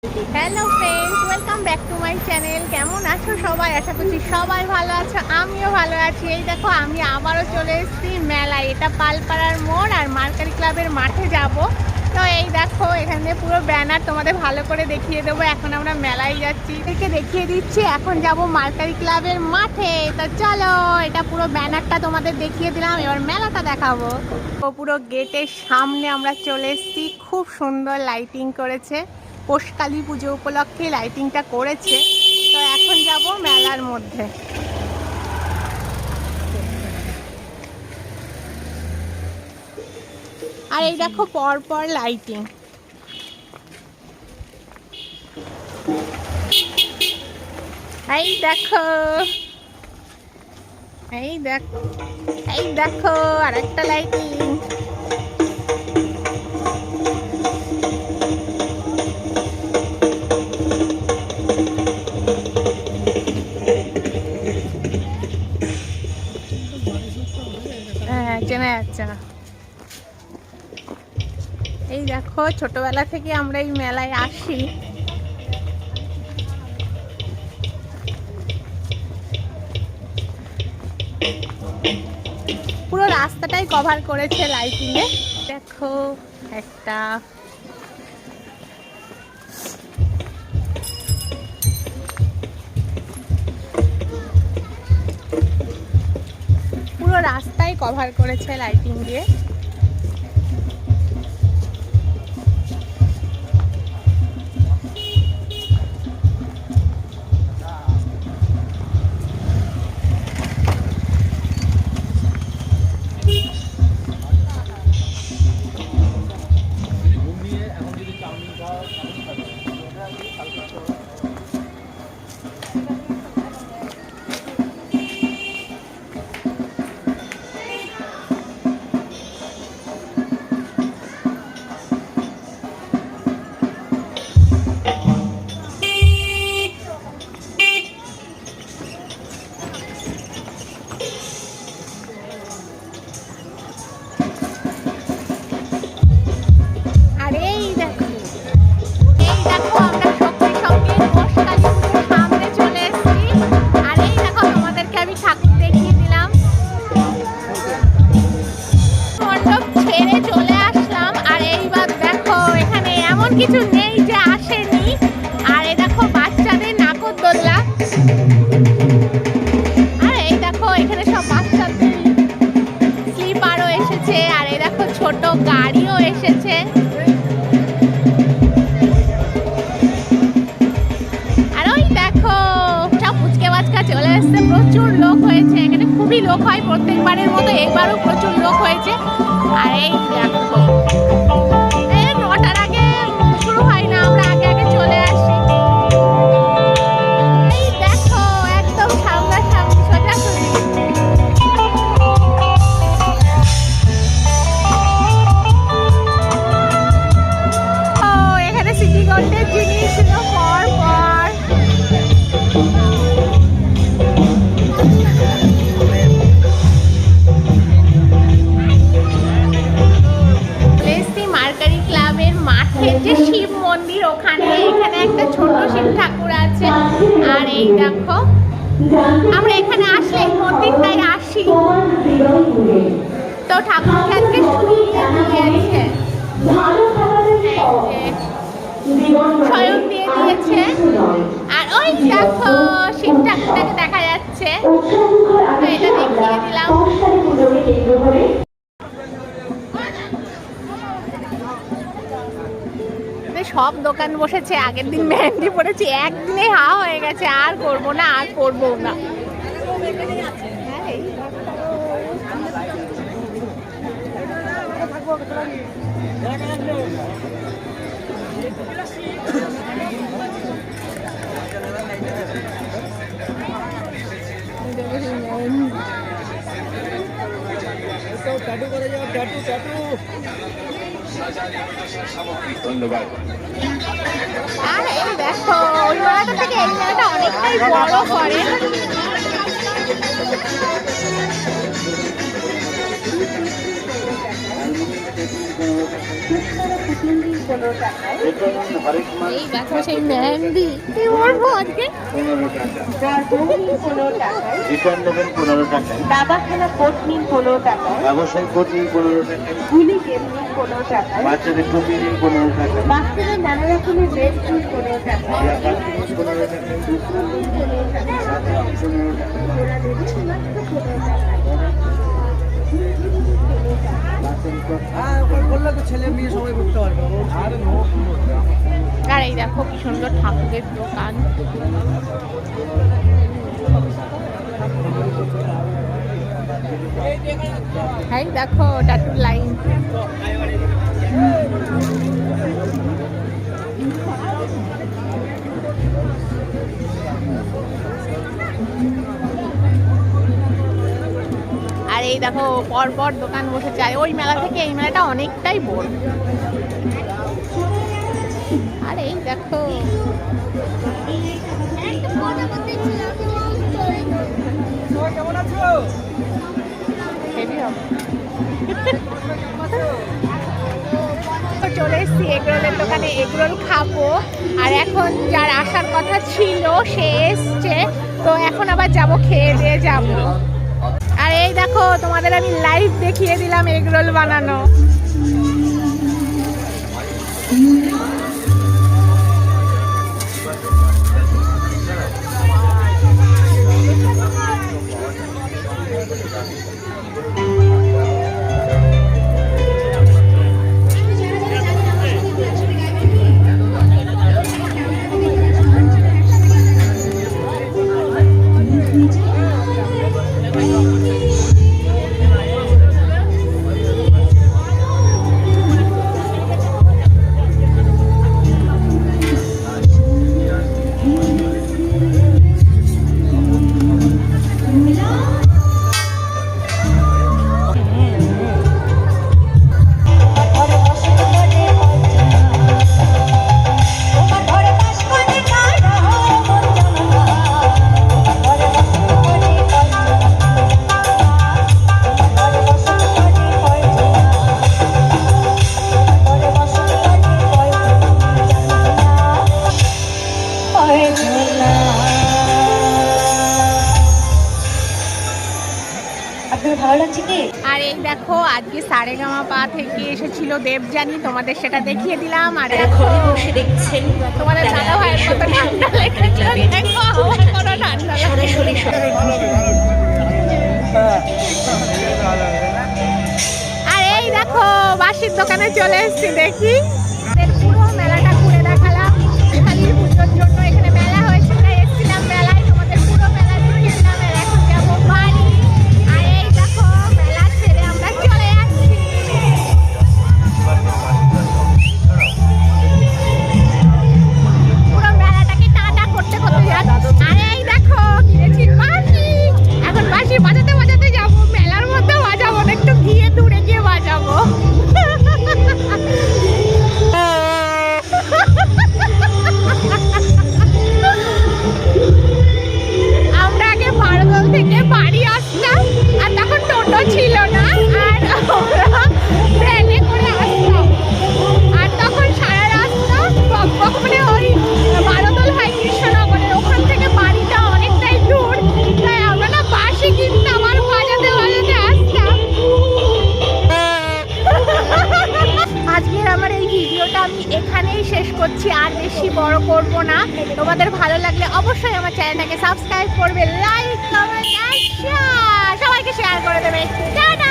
Hello friends, welcome back to my channel. কেমন আছো সবাই? আশা করছি সবাই ভালো আছো, আমিও ভালো আছি। এই দেখো, আমি আবারও চলে এসেছি মেলায়। এটা পালপাড়ার মোড় আর মার্কারি ক্লাবের মাঠে যাব। তো এই দেখো, এখানে পুরো ব্যানার তোমাদের ভালো করে দেখিয়ে দেবো। এখন আমরা মেলায় যাচ্ছি, এদেরকে দেখিয়ে দিচ্ছি। এখন যাব মার্কারি ক্লাবের মাঠে। তো চলো, এটা পুরো ব্যানারটা তোমাদের দেখিয়ে দিলাম, এবার মেলাটা দেখাবো। তো পুরো গেটের সামনে আমরা চলে এসেছি। খুব সুন্দর লাইটিং করেছে, পৌষ কালী পুজো উপলক্ষে লাইটিংটা করেছে। তো এখন যাব মেলার মধ্যে। আর এই দেখো, পরপর লাইটিং। এই দেখো, এই দেখো, এই দেখো আরেকটা লাইটিং। হ্যাঁ, চেনা যাচ্ছে না। এই দেখো, ছোটবেলা থেকে আমরা এই মেলায় আসি। পুরো রাস্তাটাই কভার করেছে লাইটিং এ। দেখো, একটা পুরো রাস্তায় কভার করেছে লাইটিং দিয়ে। কিছু নেই যে আসেনি। আর এই দেখো, বাচ্চাদের নাগরদোলনা। আর এই দেখো, এখানে সব বাচ্চাদের স্লিপারও এসেছে। আর এই দেখো, ছোট গাড়িও এসেছে। আর ওই দেখো, সব ফুচকে বাচকা চলে এসছে। প্রচুর লোক হয়েছে এখানে, খুবই লোক হয় প্রত্যেকবারের মতো, এবারও প্রচুর লোক হয়েছে। আর এই দেখো, যে শিব মন্দির, ওখানে এখানে একটা ছোট শিব ঠাকুর আছে। আর এই দেখো, আমরা এখানে আসলে মন্দিরটাই আসি। তো ঠাকুরকে আজকে শুইয়ে দিয়েছে, স্বয়ং দিয়ে দিয়েছে। আর ওই দেখো, শিব ঠাকুরটাকে দেখা যাচ্ছে। তো এটা দেখিয়ে দিলাম। সব দোকান বসেছে। আগের দিন মেহেন্দি পড়েছি, একদিনে হা হয়ে গেছে। আর করবো না, আর করবো না। ধন্যবাদ। আর এই দেখো, ওই মেলাটা থেকে এই মেলাটা অনেকটাই বড় করে। এই দেখো সেই মেহেন্দি আজকে 15 টাকা। রিটার্ন নেবেন 15 টাকায়। দাবা খেলা কোট নিন 15 টাকায়। ব্যবসায়ী কোট নিন 15 টাকায়। গুলি গেম নিন 15 টাকায়। বাচ্চাদের টুপি নিন 15 টাকায়। বাচ্চাদের নানা রকমের ড্রেস নিন 15 টাকায়। 15 টাকায়। 15 টাকায়। 15 টাকায়। ওরা দেবে মাত্র 15 টাকায়। ছেলে মেয়ে সবাই করতে পারবে। আর এই দেখো কি সুন্দর ঠাকুরের দোকান। এই দেখো টাটু লাইন। আর এই দেখো পরপর দোকান বসেছে। আর ওই মেলা থেকে এই মেলাটা অনেকটাই বড়। আর এই দেখো কেমন আছো? হেভি হবে। চলে এসেছি এগরোলের দোকানে, এগরোল খাবো। আর এখন যার আসার কথা ছিল সে এসছে, তো এখন আবার যাব, খেয়ে দিয়ে যাবো। আর এই দেখো তোমাদের আমি লাইভ দেখিয়ে দিলাম এগরোল বানানো। আর এই দেখো আজকে সারেগামাপা থেকে এসেছিল দেবযানী, তোমাদের সেটা দেখিয়ে দিলাম। আর এখন বসে দেখছেন তোমাদের দাদা ভাইয়ের মতো ঠান্ডা লেগেছে। দেখো আমার কোনো ঠান্ডা লাগছে। আর এই দেখো বাসির দোকানে চলে এসেছি, দেখি পুরো মেলাটা ঘুরে দেখালাম। কালীর পুজোর জন্য এখানে মেলা হয়েছিল, এসেছিলাম মেলায়, তোমাদের পুরো মেলা দেখিয়েছিলাম। আর এখন যাবো বাড়ি। আর এই দেখো মেলা ছেড়ে আমরা চলে যাচ্ছি। পুরো মেলাটাকে টাটা করতে করতে যাচ্ছি। আর এই দেখো কিনেছি বাঁশি। এখন বাঁশি বাজাতে বাজাতে যাবো, মেলার মধ্যে বাজাবো না, একটু গিয়ে দূরে গিয়ে বাজাবো। আমরা আগে বারদল থেকে বাড়ি আসতাম, আর তখন টোটো ছিল না, আর আমরা ট্রেনে করে আসতাম। আর তখন সারা রাস্তা মানে ওই বারদল হয় কৃষ্ণনগরের, ওখান থেকে বাড়িটা অনেকটাই দূর, তাই আমরা না বাসে কিনতাম আর বাজাতে বাজাতে আসতাম। আজকের আমার এই ভিডিওটা আমি এখানেই শেষ করছি, আর বেশি বড় করব না। তোমাদের ভালো লাগলে অবশ্যই আমার চ্যানেলটাকে সাবস্ক্রাইব করবে, লাইক কমেন্ট আর সবাইকে শেয়ার করে দেবে। টাটা।